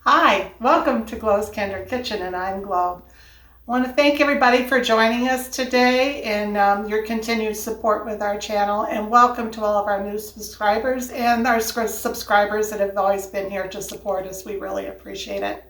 Hi, welcome to Glow's Kinder Kitchen, and I'm Glow. I want to thank everybody for joining us today and your continued support with our channel, and welcome to all of our new subscribers and our subscribers that have always been here to support us. We really appreciate it.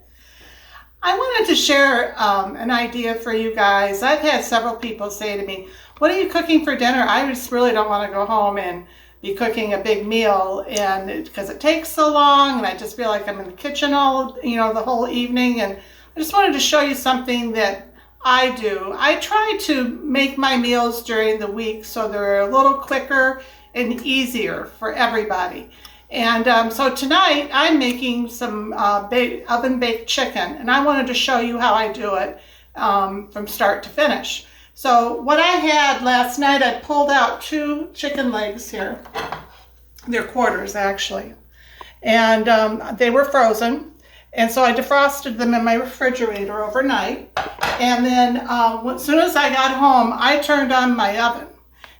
I wanted to share an idea for you guys. I've had several people say to me, "What are you cooking for dinner? I just really don't want to go home and be cooking a big meal, and because it takes so long, and I just feel like I'm in the kitchen the whole evening." And I just wanted to show you something that I do. I try to make my meals during the week so they're a little quicker and easier for everybody. And so tonight I'm making some oven-baked chicken, and I wanted to show you how I do it from start to finish. So what I had last night, I pulled out 2 chicken legs here. They're quarters, actually. And they were frozen. And so I defrosted them in my refrigerator overnight. And then as soon as I got home, I turned on my oven.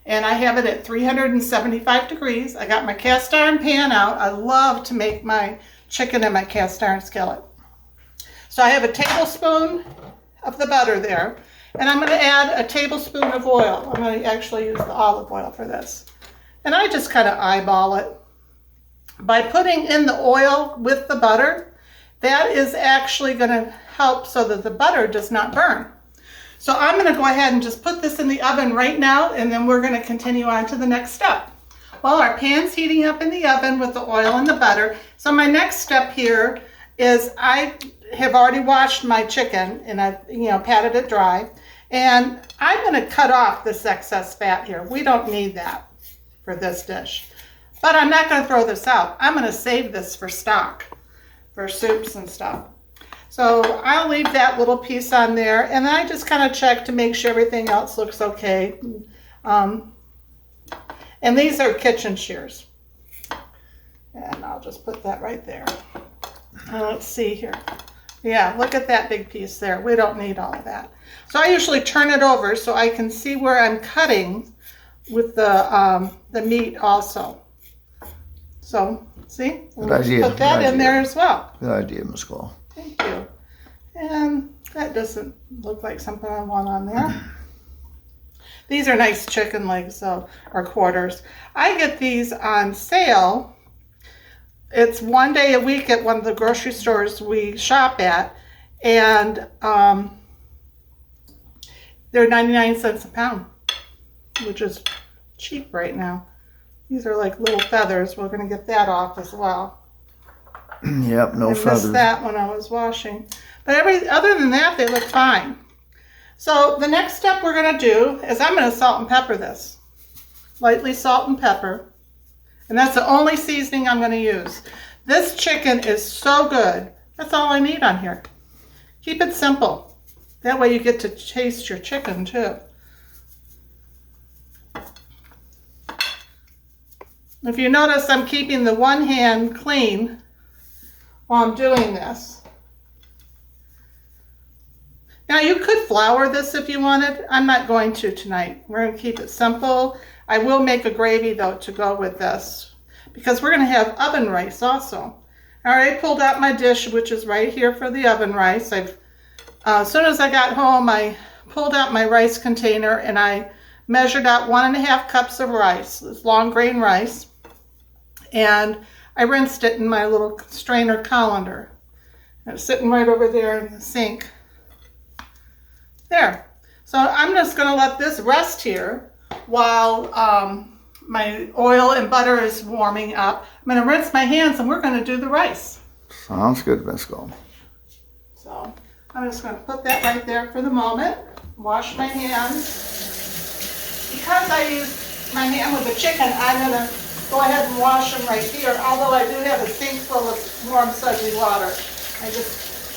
And I have it at 375 degrees. I got my cast iron pan out. I love to make my chicken in my cast iron skillet. So I have a tablespoon of the butter there. And I'm going to add a tablespoon of oil. I'm going to actually use the olive oil for this. And I just kind of eyeball it. By putting in the oil with the butter, that is actually going to help so that the butter does not burn. So I'm going to go ahead and just put this in the oven right now, and then we're going to continue on to the next step. Well, our pan's heating up in the oven with the oil and the butter. So my next step here is I have already washed my chicken, and I've patted it dry. And I'm going to cut off this excess fat here. We don't need that for this dish. But I'm not going to throw this out. I'm going to save this for stock, for soups and stuff. So I'll leave that little piece on there, and then I just kind of check to make sure everything else looks okay. And these are kitchen shears. And I'll just put that right there. Let's see here. Yeah, look at that big piece there. We don't need all of that. So I usually turn it over so I can see where I'm cutting with the meat also. So, see? Good idea. Put that in there as well. Good idea, Miss Cole. Thank you. And that doesn't look like something I want on there. These are nice chicken legs, though, or quarters. I get these on sale. It's one day a week at one of the grocery stores we shop at, and they're 99 cents a pound, which is cheap right now. These are like little feathers. We're going to get that off as well. Yep, no feathers. I missed that when I was washing. But other than that, they look fine. So the next step we're going to do is I'm going to salt and pepper this. Lightly salt and pepper. And that's the only seasoning I'm going to use. This chicken is so good. That's all I need on here. Keep it simple. That way you get to taste your chicken too. If you notice, I'm keeping the one hand clean while I'm doing this. Now you could flour this if you wanted. I'm not going to tonight. We're going to keep it simple. I will make a gravy though to go with this because we're going to have oven rice also. All right, pulled out my dish, which is right here for the oven rice. As soon as I got home, I pulled out my rice container and I measured out 1.5 cups of rice, this long grain rice, and I rinsed it in my little strainer colander. It's sitting right over there in the sink. There. So I'm just going to let this rest here while my oil and butter is warming up. I'm going to rinse my hands and we're going to do the rice. Sounds good, Miss Cole. So I'm just going to put that right there for the moment. Wash my hands. Because I use my hand with the chicken, I'm going to go ahead and wash them right here, although I do have a sink full of warm, sudsy water.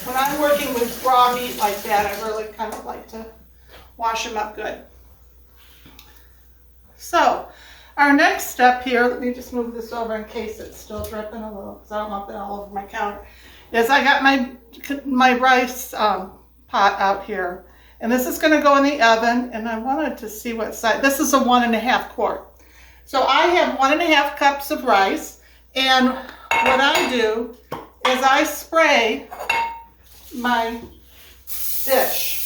When I'm working with raw meat like that, I really kind of like to wash them up good. So, our next step here, let me just move this over in case it's still dripping a little, because I don't want that all over my counter, is I got my rice pot out here. And this is going to go in the oven, and I wanted to see what size. This is a 1.5 quart. So I have 1.5 cups of rice, and what I do is I spray my dish.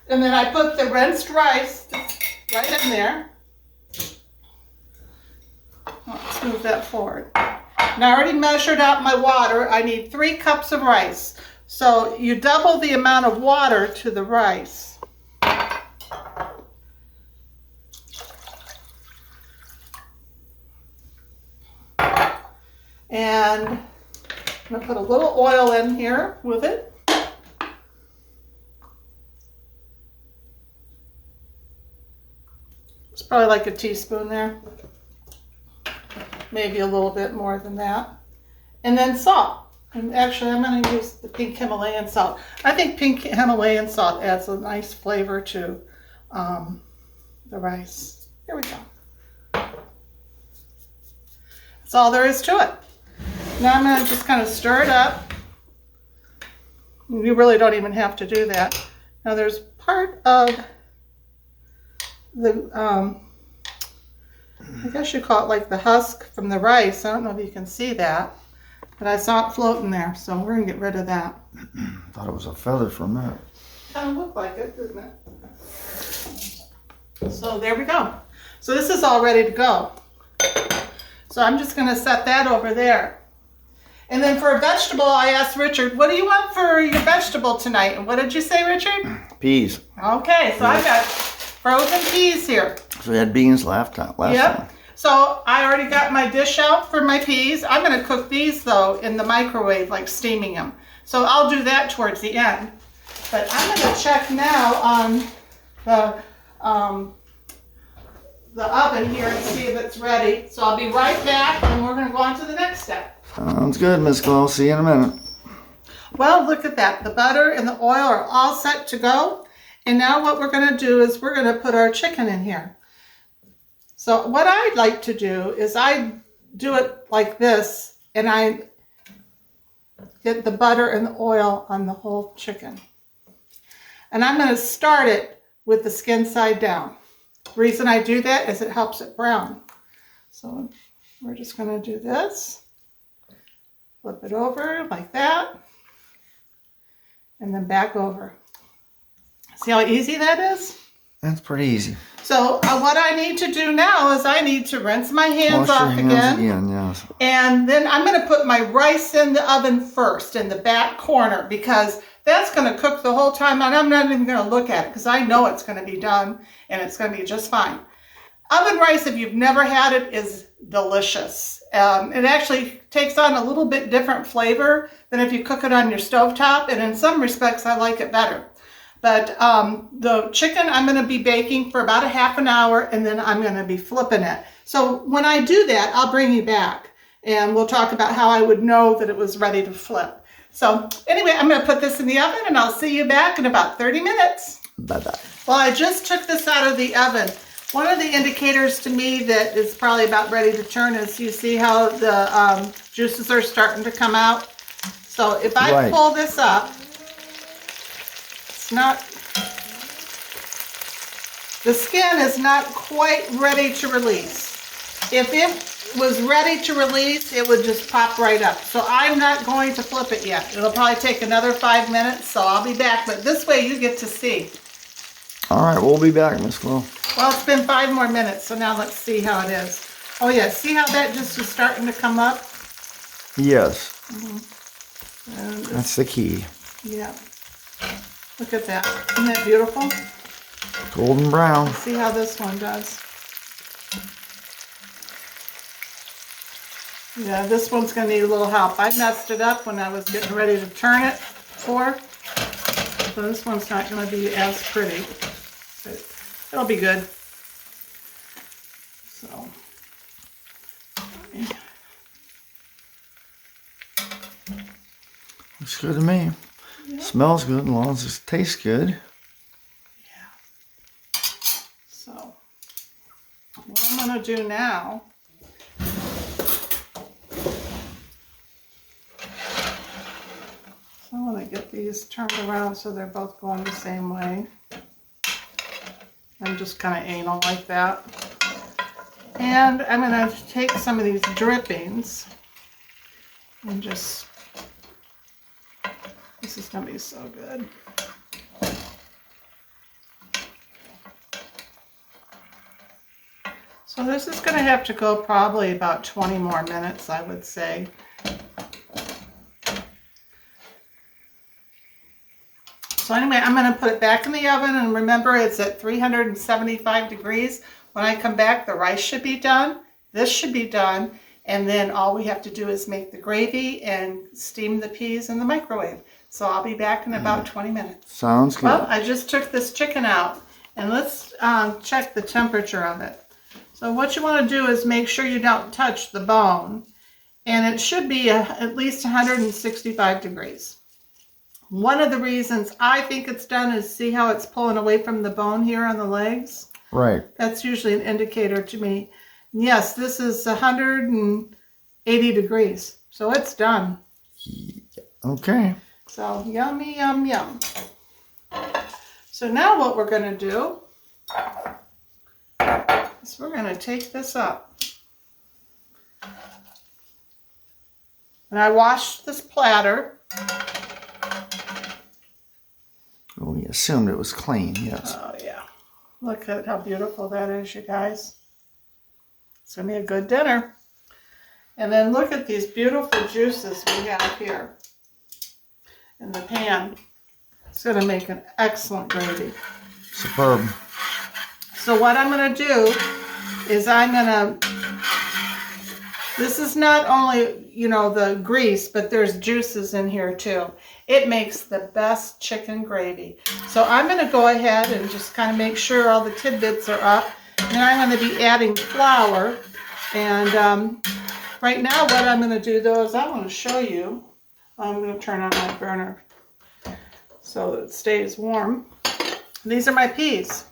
And then I put the rinsed rice right in there. Let's move that forward. And I already measured out my water. I need 3 cups of rice. So you double the amount of water to the rice. And I'm going to put a little oil in here with it. It's probably like a teaspoon there. Maybe a little bit more than that. And then salt. And actually, I'm going to use the pink Himalayan salt. I think pink Himalayan salt adds a nice flavor to the rice. Here we go. That's all there is to it. Now I'm going to just kind of stir it up. You really don't even have to do that. Now there's part of the, I guess you call it like the husk from the rice. I don't know if you can see that, but I saw it floating there, so we're going to get rid of that. Thought it was a feather for a minute. Kind of looked like it, didn't it? So there we go. So this is all ready to go. So I'm just going to set that over there. And then for a vegetable, I asked Richard, what do you want for your vegetable tonight? And what did you say, Richard? Peas. Okay, so I've got frozen peas here. So we had beans last time. So I already got my dish out for my peas. I'm going to cook these, though, in the microwave, like steaming them. So I'll do that towards the end. But I'm going to check now on the oven here and see if it's ready. So I'll be right back, and we're going to go on to the next step. Sounds good, Miss Glow. See you in a minute. Well, look at that. The butter and the oil are all set to go. And now what we're going to do is we're going to put our chicken in here. So what I like to do is I do it like this, and I get the butter and the oil on the whole chicken. And I'm going to start it with the skin side down. The reason I do that is it helps it brown. So we're just going to do this. Flip it over like that. And then back over. See how easy that is? That's pretty easy. So what I need to do now is I need to rinse my hands off again. Yes. And then I'm going to put my rice in the oven first in the back corner, because that's going to cook the whole time, and I'm not even going to look at it because I know it's going to be done and it's going to be just fine. Oven rice, if you've never had it, is delicious. It actually takes on a little bit different flavor than if you cook it on your stovetop, and in some respects I like it better. But the chicken I'm going to be baking for about a half an hour, and then I'm going to be flipping it. So when I do that, I'll bring you back, and we'll talk about how I would know that it was ready to flip. So anyway, I'm going to put this in the oven, and I'll see you back in about 30 minutes. Bye-bye. Well, I just took this out of the oven. One of the indicators to me that is probably about ready to turn is you see how the juices are starting to come out. So if I pull this up, it's not, the skin is not quite ready to release. If it was ready to release, it would just pop right up. So I'm not going to flip it yet. It'll probably take another 5 minutes, so I'll be back. But this way you get to see. All right, we'll be back, Miss Glow. Well, it's been 5 more minutes, so now let's see how it is. Oh yeah, see how that just is starting to come up? Yes. And that's the key. Yeah. Look at that. Isn't that beautiful? Golden brown. Let's see how this one does. Yeah, this one's going to need a little help. I messed it up when I was getting ready to turn it before. So this one's not going to be as pretty. But it'll be good. So. Looks good to me. Yep. Smells good as long as it tastes good. Yeah. So, what I'm going to do now, I want to get these turned around so they're both going the same way. I'm just kind of anal like that. And I'm going to take some of these drippings and just, this is going to be so good. So this is going to have to go probably about 20 more minutes, I would say. So anyway, I'm going to put it back in the oven, and remember it's at 375 degrees. When I come back, the rice should be done. This should be done. And then all we have to do is make the gravy and steam the peas in the microwave. So I'll be back in about 20 minutes. Sounds good. Well, I just took this chicken out, and let's check the temperature of it. So what you want to do is make sure you don't touch the bone. And it should be at least 165 degrees. One of the reasons I think it's done is see how it's pulling away from the bone here on the legs? Right. That's usually an indicator to me. Yes, this is 180 degrees. So it's done. Okay. So yummy, yum, yum. So now what we're going to do is we're going to take this up. And I washed this platter. We assumed it was clean, yes. Oh, yeah. Look at how beautiful that is, you guys. It's going to be a good dinner. And then look at these beautiful juices we have here in the pan. It's going to make an excellent gravy. Superb. So what I'm going to do is this is not only, you know, the grease, but there's juices in here too. It makes the best chicken gravy. So I'm going to go ahead and just kind of make sure all the tidbits are up. And then I'm going to be adding flour. And right now what I'm going to do though is I want to show you. I'm going to turn on my burner so that it stays warm. These are my peas.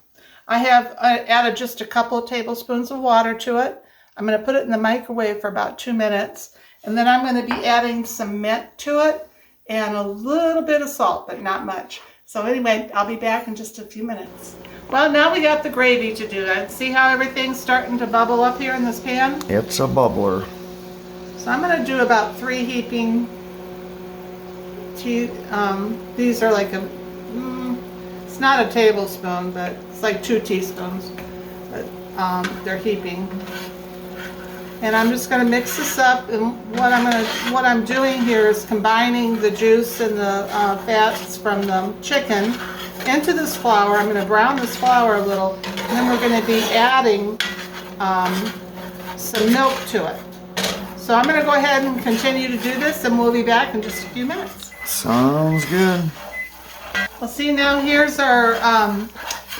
I have added just a couple of tablespoons of water to it. I'm going to put it in the microwave for about 2 minutes. And then I'm going to be adding some mint to it and a little bit of salt, but not much. So anyway, I'll be back in just a few minutes. Well, now we got the gravy to do. See how everything's starting to bubble up here in this pan? It's a bubbler. So I'm going to do about 3 heaping. These are like it's not a tablespoon, but it's like 2 teaspoons. But they're heaping. And I'm just going to mix this up, and what I'm doing here is combining the juice and the fats from the chicken into this flour. I'm going to brown this flour a little, and then we're going to be adding some milk to it. So I'm going to go ahead and continue to do this, and we'll be back in just a few minutes. Sounds good. Well, see, now here's our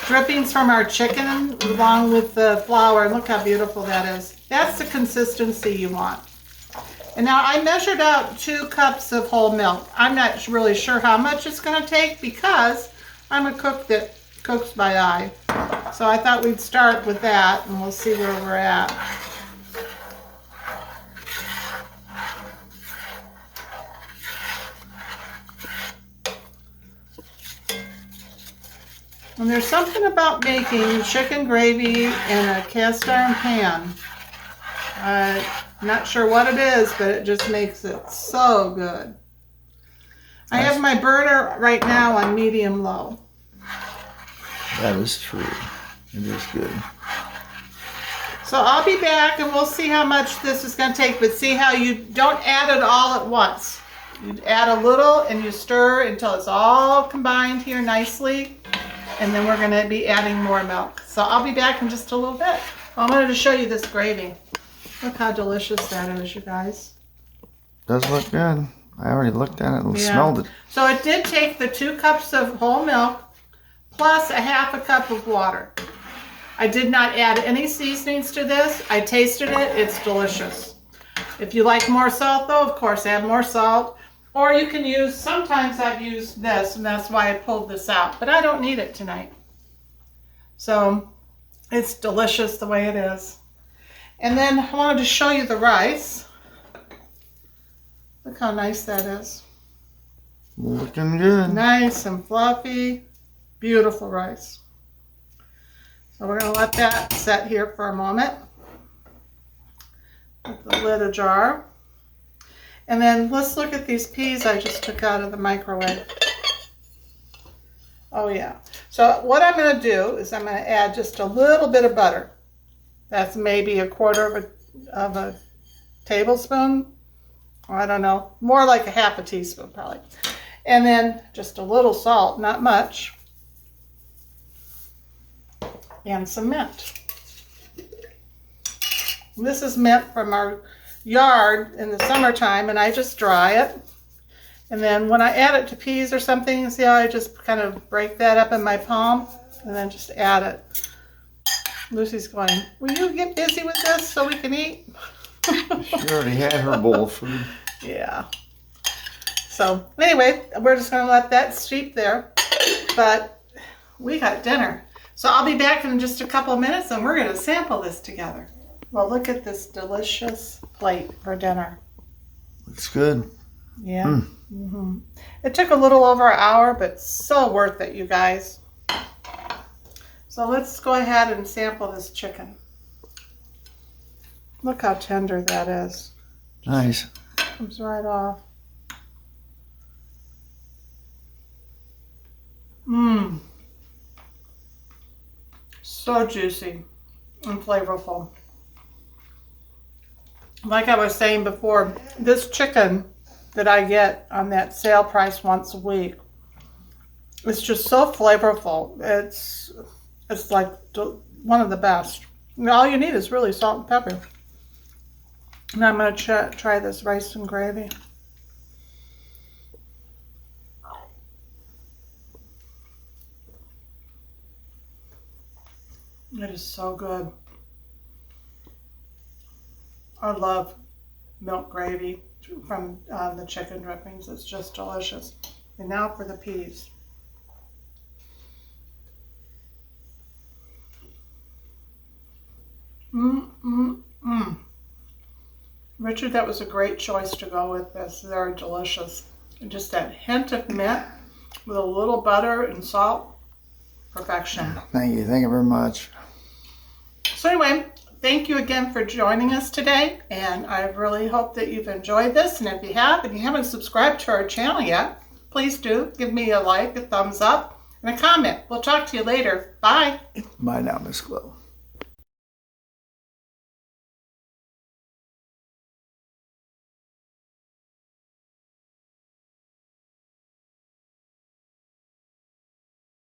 drippings from our chicken along with the flour. Look how beautiful that is. That's the consistency you want. And now I measured out 2 cups of whole milk. I'm not really sure how much it's going to take because I'm a cook that cooks by eye. So I thought we'd start with that and we'll see where we're at. And there's something about making chicken gravy in a cast iron pan. I'm not sure what it is, but it just makes it so good. I have my burner right now on medium low. That is true. It is good. So I'll be back and we'll see how much this is going to take, but see how you don't add it all at once. You add a little and you stir until it's all combined here nicely. And then we're going to be adding more milk. So I'll be back in just a little bit. I wanted to show you this gravy. Look how delicious that is, you guys. Does look good. I already looked at it and smelled it. So it did take the 2 cups of whole milk plus a half a cup of water. I did not add any seasonings to this. I tasted it. It's delicious. If you like more salt, though, of course, add more salt. Or you can use, sometimes I've used this, and that's why I pulled this out. But I don't need it tonight. So it's delicious the way it is. And then I wanted to show you the rice. Look how nice that is. Looking good. Nice and fluffy. Beautiful rice. So we're going to let that set here for a moment. lid ajar. And then let's look at these peas I just took out of the microwave. Oh yeah. So what I'm going to do is I'm going to add just a little bit of butter. That's maybe a quarter of a tablespoon. I don't know. More like a half a teaspoon probably. And then just a little salt, not much. And some mint. This is mint from our yard in the summertime, and I just dry it. And then when I add it to peas or something, see how I just kind of break that up in my palm and then just add it. Lucy's going, will you get busy with this so we can eat? She already had her bowl of food. Yeah. So anyway, we're just going to let that steep there. But we got dinner. So I'll be back in just a couple of minutes and we're going to sample this together. Well, look at this delicious plate for dinner. Looks good. Yeah. It took a little over an hour, but so worth it, you guys. So let's go ahead and sample this chicken. Look how tender that is. Nice. Comes right off. So juicy and flavorful. Like I was saying before, this chicken that I get on that sale price once a week, it's just so flavorful. It's like one of the best. All you need is really salt and pepper. And I'm going to try this rice and gravy. It is so good. I love milk gravy from the chicken drippings. It's just delicious. And now for the peas. Richard, that was a great choice to go with this. They're delicious. And just that hint of mint with a little butter and salt. Perfection. Thank you. Thank you very much. So anyway, thank you again for joining us today. And I really hope that you've enjoyed this. And if you have, and you haven't subscribed to our channel yet, please do. Give me a like, a thumbs up, and a comment. We'll talk to you later. Bye. Bye now, Miss Glow.